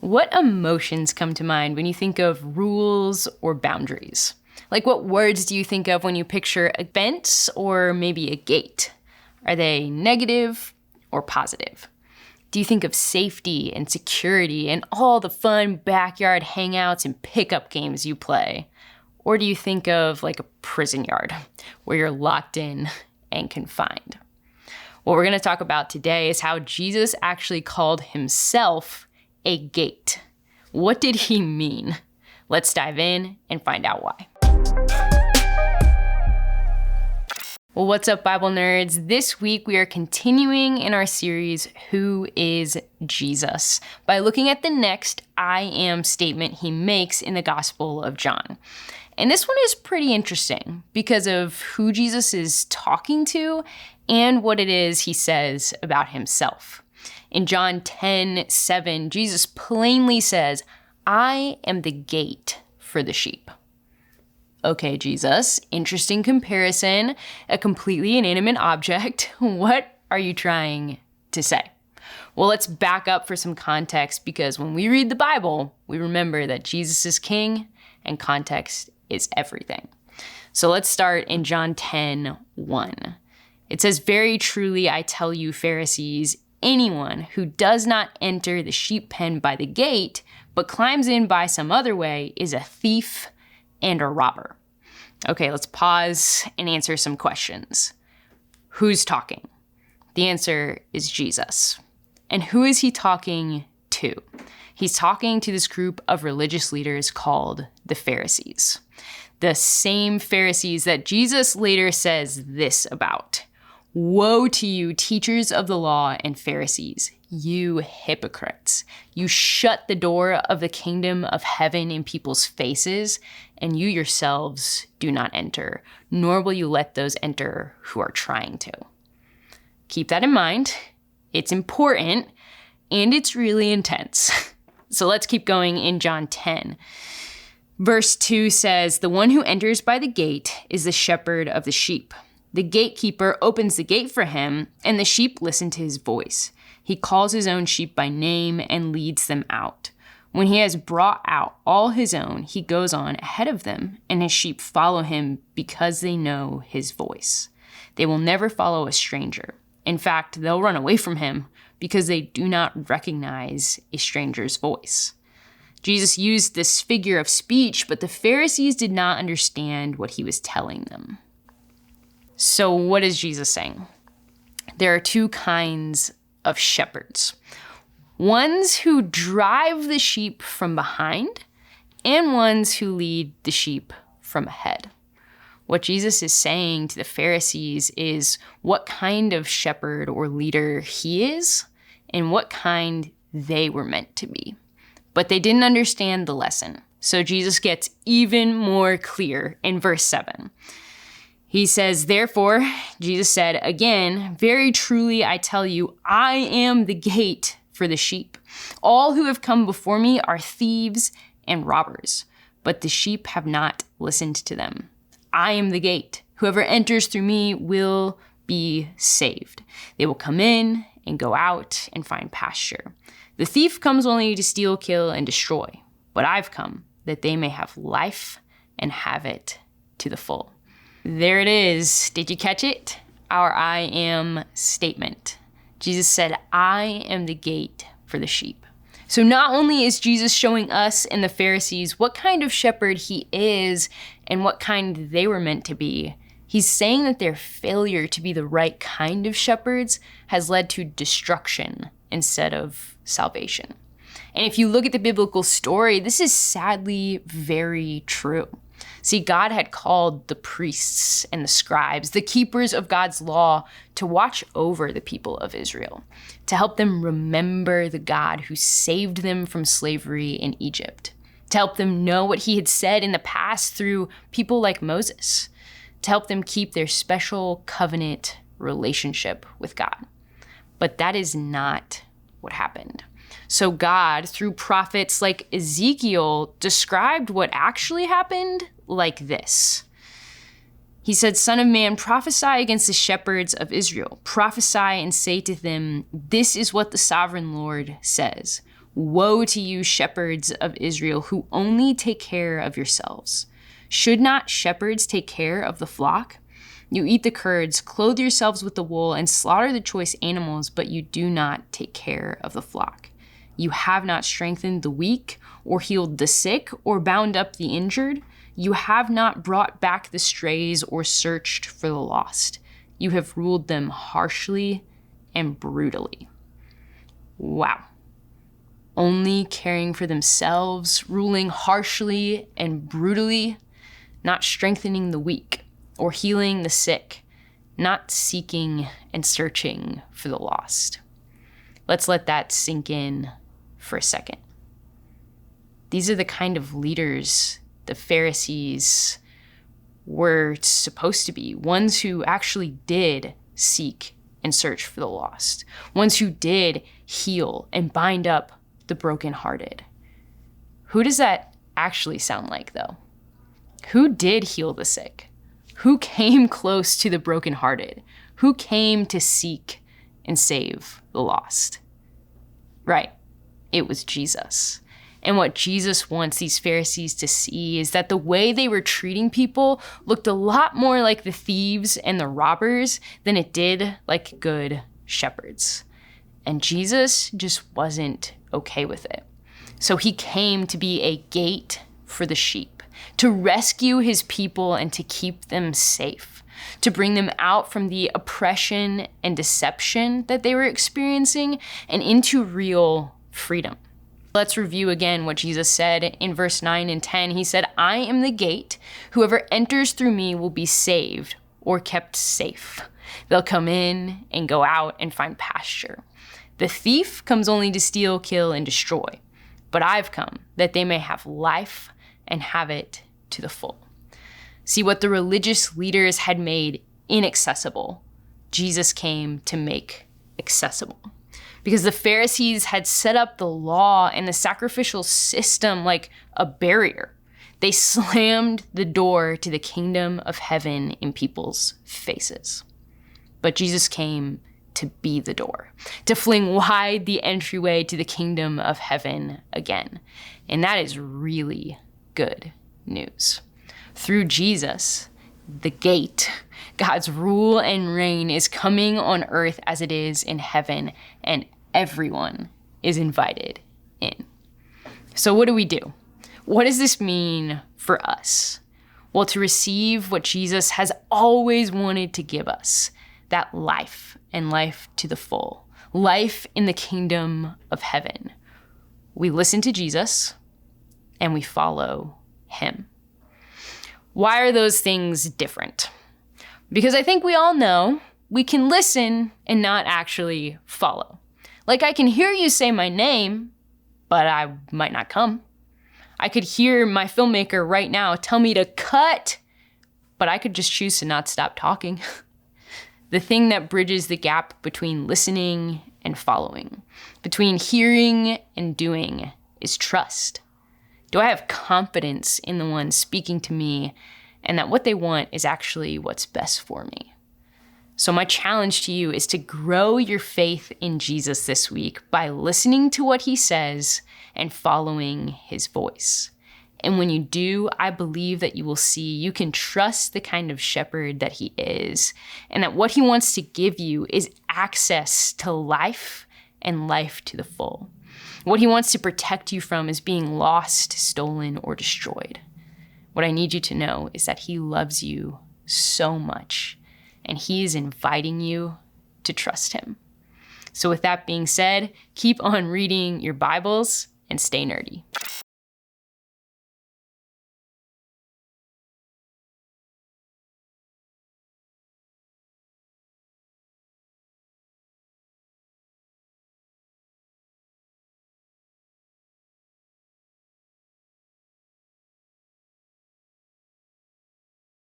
What emotions come to mind when you think of rules or boundaries? Like, what words do you think of when you picture a fence or maybe a gate? Are they negative or positive? Do you think of safety and security and all the fun backyard hangouts and pickup games you play? Or do you think of like a prison yard where you're locked in and confined? What we're going to talk about today is how Jesus actually called himself a gate. What did he mean? Let's dive in and find out why. Well, what's up, Bible nerds? This week we are continuing in our series, Who is Jesus? By looking at the next I am statement he makes in the Gospel of John. And this one is pretty interesting because of who Jesus is talking to and what it is he says about himself. In John 10:7, Jesus plainly says, I am the gate for the sheep. Okay, Jesus, interesting comparison, a completely inanimate object. What are you trying to say? Well, let's back up for some context because when we read the Bible, we remember that Jesus is king and context is everything. So let's start in John 10:1. It says, very truly I tell you, Pharisees, anyone who does not enter the sheep pen by the gate, but climbs in by some other way, is a thief and a robber. Okay, let's pause and answer some questions. Who's talking? The answer is Jesus. And who is he talking to? He's talking to this group of religious leaders called the Pharisees. The same Pharisees that Jesus later says this about. Woe to you, teachers of the law and Pharisees, you hypocrites. You shut the door of the kingdom of heaven in people's faces, and you yourselves do not enter, nor will you let those enter who are trying to. Keep that in mind. It's important, and it's really intense. So let's keep going in John 10. Verse 2 says, the one who enters by the gate is the shepherd of the sheep. The gatekeeper opens the gate for him, and the sheep listen to his voice. He calls his own sheep by name and leads them out. When he has brought out all his own, he goes on ahead of them, and his sheep follow him because they know his voice. They will never follow a stranger. In fact, they'll run away from him because they do not recognize a stranger's voice. Jesus used this figure of speech, but the Pharisees did not understand what he was telling them. So what is Jesus saying? There are two kinds of shepherds. Ones who drive the sheep from behind and ones who lead the sheep from ahead. What Jesus is saying to the Pharisees is what kind of shepherd or leader he is and what kind they were meant to be. But they didn't understand the lesson. So Jesus gets even more clear in verse 7. He says, therefore, Jesus said again, very truly I tell you, I am the gate for the sheep. All who have come before me are thieves and robbers, but the sheep have not listened to them. I am the gate. Whoever enters through me will be saved. They will come in and go out and find pasture. The thief comes only to steal, kill, and destroy, but I've come that they may have life and have it to the full. There it is. Did you catch it? Our I am statement. Jesus said, I am the gate for the sheep. So not only is Jesus showing us and the Pharisees what kind of shepherd he is and what kind they were meant to be, he's saying that their failure to be the right kind of shepherds has led to destruction instead of salvation. And if you look at the biblical story, this is sadly very true. See, God had called the priests and the scribes, the keepers of God's law, to watch over the people of Israel, to help them remember the God who saved them from slavery in Egypt, to help them know what he had said in the past through people like Moses, to help them keep their special covenant relationship with God. But that is not what happened. So God, through prophets like Ezekiel, described what actually happened like this. He said, Son of man, prophesy against the shepherds of Israel. Prophesy and say to them, this is what the sovereign Lord says. Woe to you, shepherds of Israel, who only take care of yourselves. Should not shepherds take care of the flock? You eat the curds, clothe yourselves with the wool, and slaughter the choice animals, but you do not take care of the flock. You have not strengthened the weak, or healed the sick, or bound up the injured. You have not brought back the strays, or searched for the lost. You have ruled them harshly and brutally. Wow. Only caring for themselves, ruling harshly and brutally, not strengthening the weak or healing the sick, not seeking and searching for the lost. Let's let that sink in for a second. These are the kind of leaders the Pharisees were supposed to be, ones who actually did seek and search for the lost, ones who did heal and bind up the brokenhearted. Who does that actually sound like, though? Who did heal the sick? Who came close to the brokenhearted? Who came to seek and save the lost? Right, it was Jesus. And what Jesus wants these Pharisees to see is that the way they were treating people looked a lot more like the thieves and the robbers than it did like good shepherds. And Jesus just wasn't okay with it. So he came to be a gate for the sheep, to rescue his people and to keep them safe, to bring them out from the oppression and deception that they were experiencing and into real freedom. Let's review again what Jesus said in verse 9 and 10. He said, I am the gate. Whoever enters through me will be saved or kept safe. They'll come in and go out and find pasture. The thief comes only to steal, kill, and destroy. But I've come that they may have life and have it to the full. See, what the religious leaders had made inaccessible, Jesus came to make accessible. Because the Pharisees had set up the law and the sacrificial system like a barrier. They slammed the door to the kingdom of heaven in people's faces. But Jesus came to be the door, to fling wide the entryway to the kingdom of heaven again. And that is really good news. Through Jesus, the gate, God's rule and reign is coming on earth as it is in heaven, and everyone is invited in. So what do we do? What does this mean for us? Well, to receive what Jesus has always wanted to give us, that life and life to the full, life in the kingdom of heaven. We listen to Jesus and we follow him. Why are those things different? Because I think we all know we can listen and not actually follow. Like, I can hear you say my name, but I might not come. I could hear my filmmaker right now tell me to cut, but I could just choose to not stop talking. The thing that bridges the gap between listening and following, between hearing and doing, is trust. Do I have confidence in the one speaking to me and that what they want is actually what's best for me? So my challenge to you is to grow your faith in Jesus this week by listening to what he says and following his voice. And when you do, I believe that you will see you can trust the kind of shepherd that he is, and that what he wants to give you is access to life and life to the full. What he wants to protect you from is being lost, stolen, or destroyed. What I need you to know is that he loves you so much, and he is inviting you to trust him. So with that being said, keep on reading your Bibles and stay nerdy.